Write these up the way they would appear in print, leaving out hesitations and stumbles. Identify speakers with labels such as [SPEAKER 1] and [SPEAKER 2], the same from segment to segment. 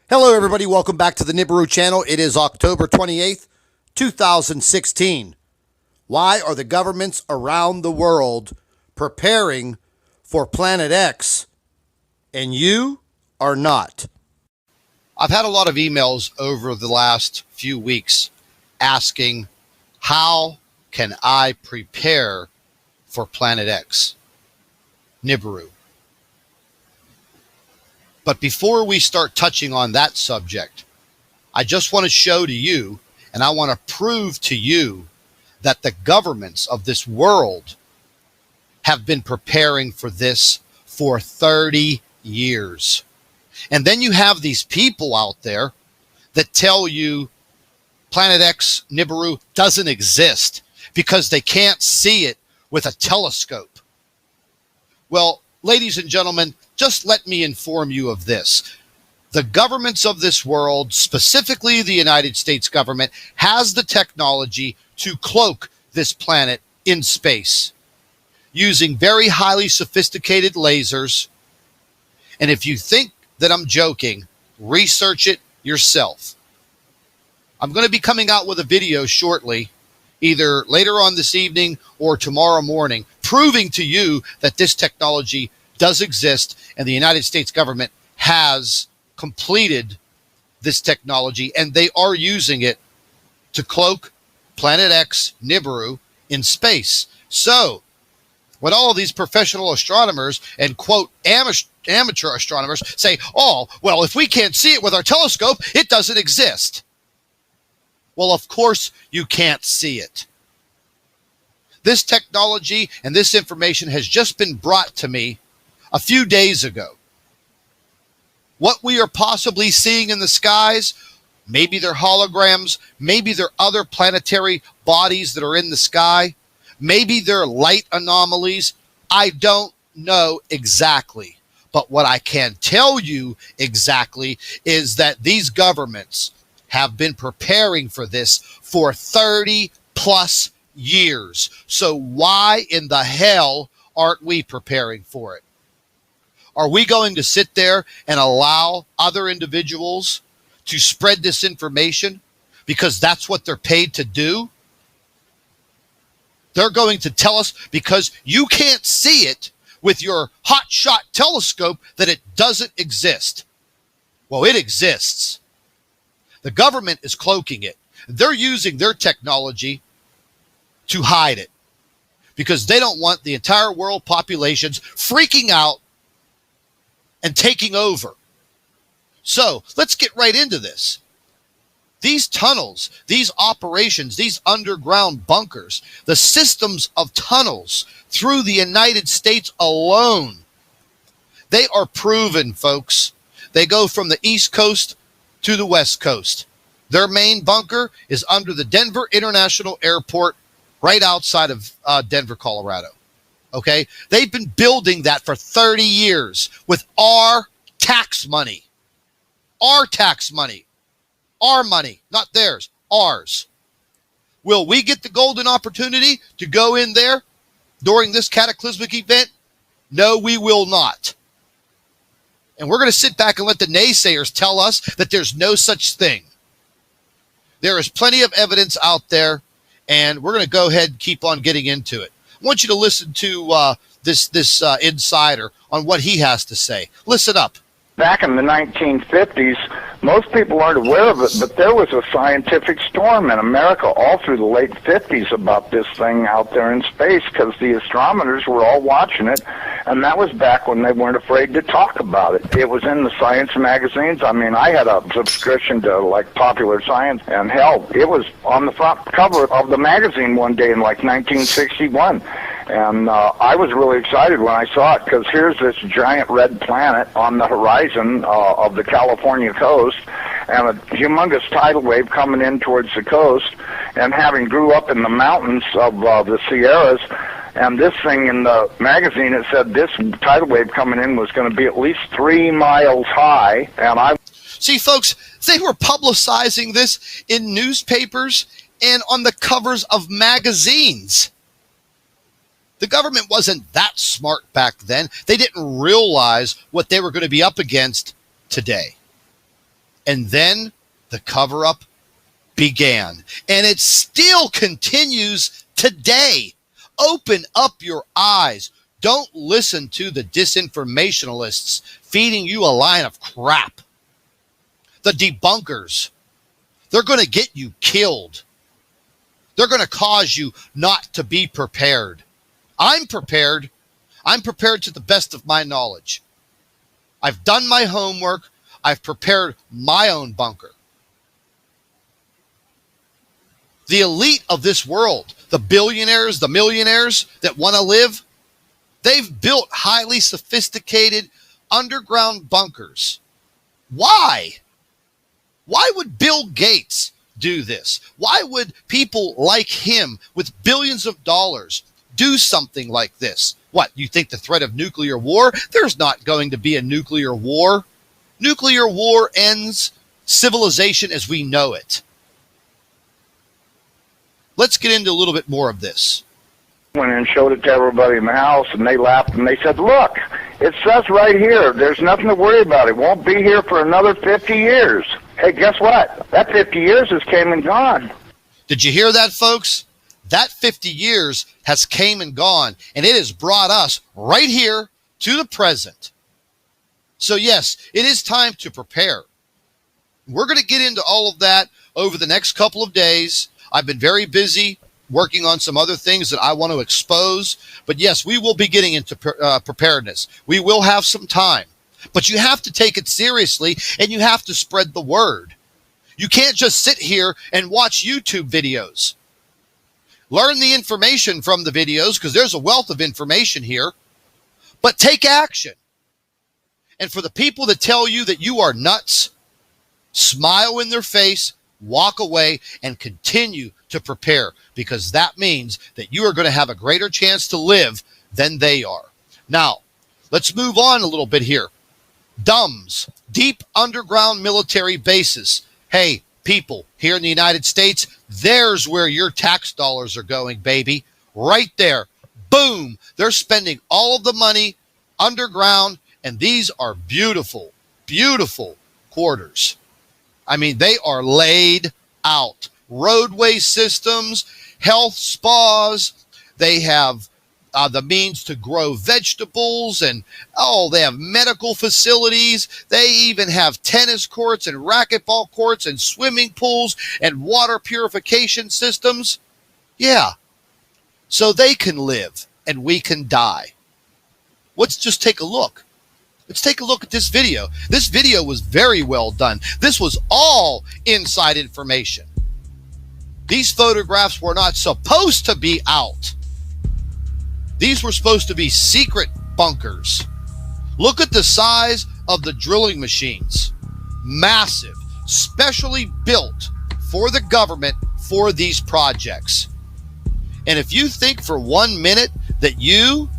[SPEAKER 1] Hello, everybody. Welcome back to the Nibiru channel. It is October 28th, 2016. Why are the governments around the world preparing for Planet X and you are not?
[SPEAKER 2] I've had a lot of emails over the last few weeks asking, how can I prepare for Planet X? Nibiru. But before we start touching on that subject, I just want to show to you, and I want to prove to you, that the governments of this world have been preparing for this for 30 years. And then you have these people out there that tell you Planet X, Nibiru, doesn't exist because they can't see it with a telescope. Well, ladies and gentlemen, just let me inform you of this. The governments of this world, specifically the United States government, has the technology to cloak this planet in space using very highly sophisticated lasers. And if you think that I'm joking, research it yourself. I'm going to be coming out with a video shortly, either later on this evening or tomorrow morning, proving to you that this technology does exist and the United States government has completed this technology and they are using it to cloak Planet X, Nibiru, in space. So when all of these professional astronomers and quote amateur astronomers say, oh, well, if we can't see it with our telescope, it doesn't exist. Well, of course you can't see it. This technology and this information has just been brought to me a few days ago. What we are possibly seeing in the skies, maybe they're holograms, maybe they're other planetary bodies that are in the sky, maybe they're light anomalies. I don't know exactly. But what I can tell you exactly is that these governments have been preparing for this for 30 plus years. So why in the hell aren't we preparing for it? Are we going to sit there and allow other individuals to spread this information because that's what they're paid to do? They're going to tell us because you can't see it with your hotshot telescope that it doesn't exist. Well, it exists. The government is cloaking it. They're using their technology to hide it because they don't want the entire world populations freaking out and taking over. So let's get right into this. These tunnels, these operations, these underground bunkers, the systems of tunnels through the United States alone, they are proven, folks. They go from the East Coast to the West Coast. Their main bunker is under the Denver International Airport right outside of Denver, Colorado. Okay, they've been building that for 30 years with our tax money. Our tax money. Our money, not theirs, ours. Will we get the golden opportunity to go in there during this cataclysmic event? No, we will not. And we're going to sit back and let the naysayers tell us that there's no such thing. There is plenty of evidence out there, and we're going to go ahead and keep on getting into it. I want you to listen to this insider on what he has to say. Listen up.
[SPEAKER 3] Back in the 1950s, most people aren't aware of it, but there was a scientific storm in America all through the late 50s about this thing out there in space because the astronomers were all watching it, and that was back when they weren't afraid to talk about it. It was in the science magazines. I mean, I had a subscription to, like, Popular Science, and hell, it was on the front cover of the magazine one day in, like, 1961. And I was really excited when I saw it because here's this giant red planet on the horizon of the California coast and a humongous tidal wave coming in towards the coast. And having grew up in the mountains of the Sierras, and this thing in the magazine, it said this tidal wave coming in was going to be at least 3 miles high. And I
[SPEAKER 2] see, folks, they were publicizing this in newspapers and on the covers of magazines. The government wasn't that smart back then. They didn't realize what they were going to be up against today. And then the cover-up began. And it still continues today. Open up your eyes. Don't listen to the disinformationalists feeding you a line of crap. The debunkers, they're going to get you killed. They're going to cause you not to be prepared. I'm prepared. I'm prepared to the best of my knowledge. I've done my homework. I've prepared my own bunker. The elite of this world, the billionaires, the millionaires that want to live, they've built highly sophisticated underground bunkers. Why? Why would Bill Gates do this? Why would people like him with billions of dollars do something like this? What, you think the threat of nuclear war? There's not going to be a nuclear war. Nuclear war ends civilization as we know it. Let's get into a little bit more of this.
[SPEAKER 3] Went and showed it to everybody in the house, and they laughed, and they said, look, it says right here, there's nothing to worry about. It won't be here for another 50 years. Hey, guess what? That 50 years has came and gone.
[SPEAKER 2] Did you hear that, folks? That 50 years has came and gone, and it has brought us right here to the present. So yes, it is time to prepare. We're going to get into all of that over the next couple of days. I've been very busy working on some other things that I want to expose. But yes, we will be getting into preparedness. We will have some time. But you have to take it seriously, and you have to spread the word. You can't just sit here and watch YouTube videos. Learn the information from the videos, because there's a wealth of information here. But take action. And for the people that tell you that you are nuts, smile in their face, walk away, and continue to prepare, because that means that you are going to have a greater chance to live than they are. Now, let's move on a little bit here. DUMBs, deep underground military bases. Hey, people here in the United States, there's where your tax dollars are going, baby. Right there. Boom. They're spending all of the money underground, and these are beautiful, beautiful quarters. I mean, they are laid out. Roadway systems, health spas. They have the means to grow vegetables, and they have medical facilities. They even have tennis courts and racquetball courts and swimming pools and water purification systems. Yeah. So they can live and we can die. Let's just take a look. Let's take a look at this video. This video was very well done. This was all inside information. These photographs were not supposed to be out. These were supposed to be secret bunkers. Look at the size of the drilling machines. Massive, specially built for the government for these projects. And if you think for 1 minute that you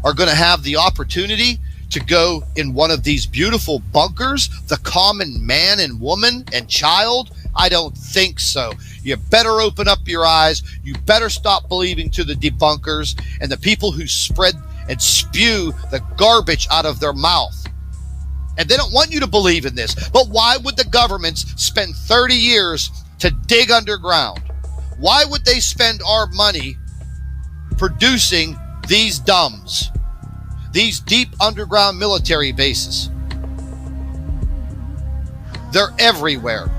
[SPEAKER 2] are going to have the opportunity to go in one of these beautiful bunkers, the common man and woman and child, I don't think so. You better open up your eyes. You better stop believing to the debunkers and the people who spread and spew the garbage out of their mouth. And they don't want you to believe in this. But why would the governments spend 30 years to dig underground? Why would they spend our money producing these DUMBs, these deep underground military bases? They're everywhere.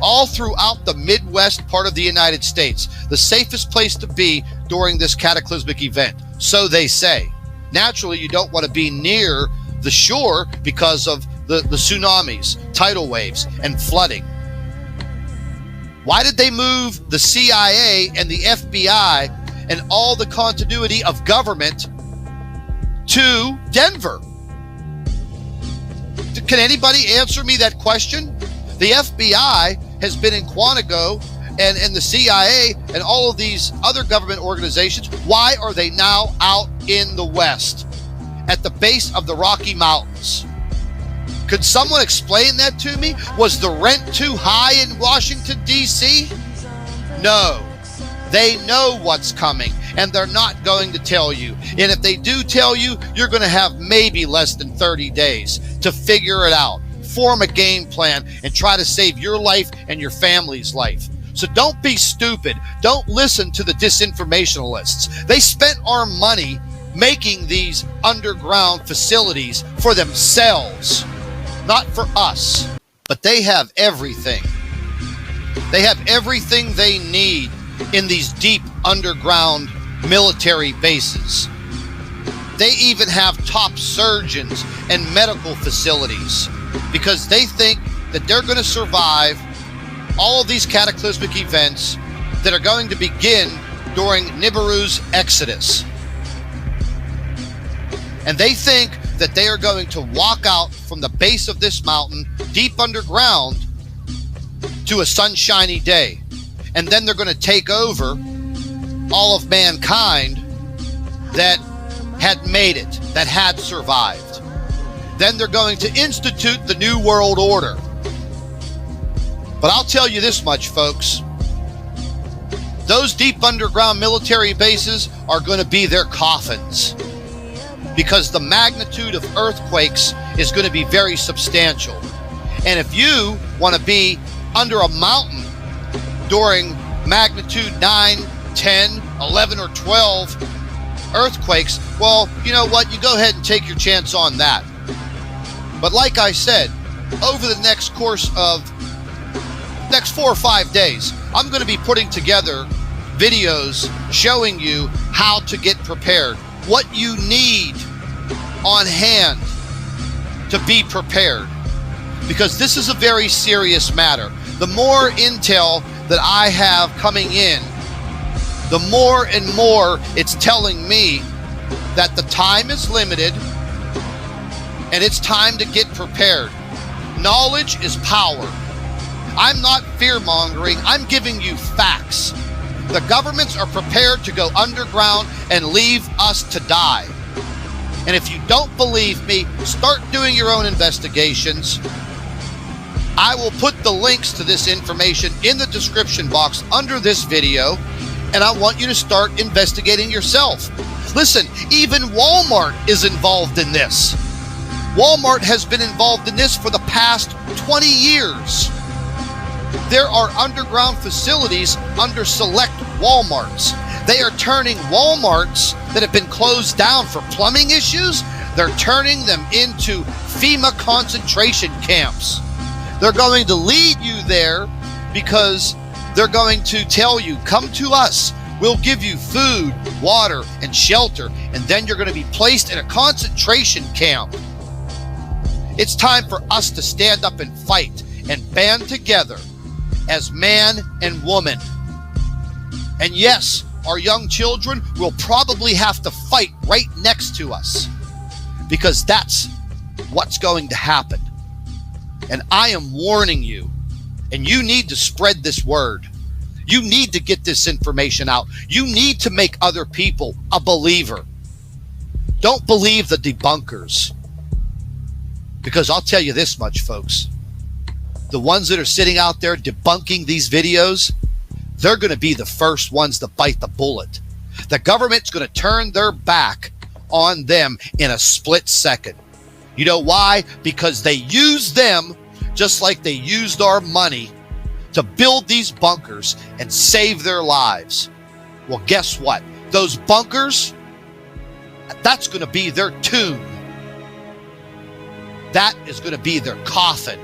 [SPEAKER 2] All throughout the Midwest part of the United States, the safest place to be during this cataclysmic event, so they say. Naturally, you don't want to be near the shore because of the tsunamis, tidal waves, and flooding. Why did they move the CIA and the FBI and all the continuity of government to Denver? Can anybody answer me that question? The FBI has been in Quantico, and the CIA and all of these other government organizations. Why are they now out in the West at the base of the Rocky Mountains? Could someone explain that to me? Was the rent too high in Washington, D.C.? No. They know what's coming, and they're not going to tell you. And if they do tell you, you're going to have maybe less than 30 days to figure it out. form a game plan and try to save your life and your family's life. So don't be stupid. Don't listen to the disinformationalists. They spent our money making these underground facilities for themselves, not for us. But they have everything. They have everything they need in these deep underground military bases. They even have top surgeons and medical facilities because they think that they're going to survive all of these cataclysmic events that are going to begin during Nibiru's exodus. And they think that they are going to walk out from the base of this mountain deep underground to a sunshiny day. And then they're going to take over all of mankind that had made it, that had survived. Then they're going to institute the New World Order. But I'll tell you this much, folks. Those deep underground military bases are going to be their coffins, because the magnitude of earthquakes is going to be very substantial. And if you want to be under a mountain during magnitude 9, 10, 11, or 12 earthquakes, well, you know what? You go ahead and take your chance on that. But like I said, over the next 4 or 5 days, I'm going to be putting together videos showing you how to get prepared, what you need on hand to be prepared, because this is a very serious matter. The more intel that I have coming in, the more and more it's telling me that the time is limited and it's time to get prepared. Knowledge is power. I'm not fear-mongering. I'm giving you facts. The governments are prepared to go underground and leave us to die. And if you don't believe me, start doing your own investigations. I will put the links to this information in the description box under this video, and I want you to start investigating yourself. Listen, even Walmart is involved in this. Walmart has been involved in this for the past 20 years. There are underground facilities under select Walmarts. They are turning Walmarts that have been closed down for plumbing issues, they're turning them into FEMA concentration camps. They're going to lead you there because they're going to tell you, come to us. We'll give you food, water, and shelter, and then you're going to be placed in a concentration camp. It's time for us to stand up and fight and band together as man and woman. And yes, our young children will probably have to fight right next to us, because that's what's going to happen. And I am warning you, and you need to spread this word. You need to get this information out. You need to make other people a believer. Don't believe the debunkers. Because I'll tell you this much, folks. The ones that are sitting out there debunking these videos, they're going to be the first ones to bite the bullet. The government's going to turn their back on them in a split second. You know why? Because they use them just like they used our money to build these bunkers and save their lives. Well, guess what? Those bunkers, that's going to be their tomb. That is going to be their coffin.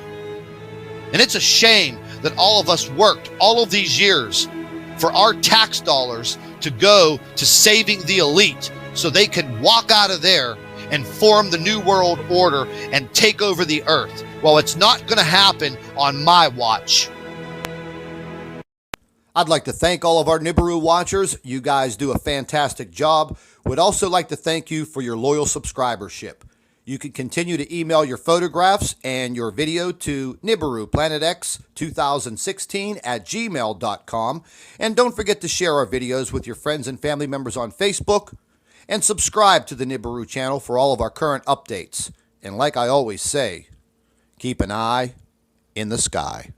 [SPEAKER 2] And it's a shame that all of us worked all of these years for our tax dollars to go to saving the elite so they can walk out of there and form the New World Order and take over the earth. Well, it's not going to happen on my watch.
[SPEAKER 1] I'd like to thank all of our Nibiru watchers. You guys do a fantastic job. Would also like to thank you for your loyal subscribership. You can continue to email your photographs and your video to NibiruPlanetX2016@gmail.com. And don't forget to share our videos with your friends and family members on Facebook. And subscribe to the Nibiru channel for all of our current updates. And like I always say, keep an eye in the sky.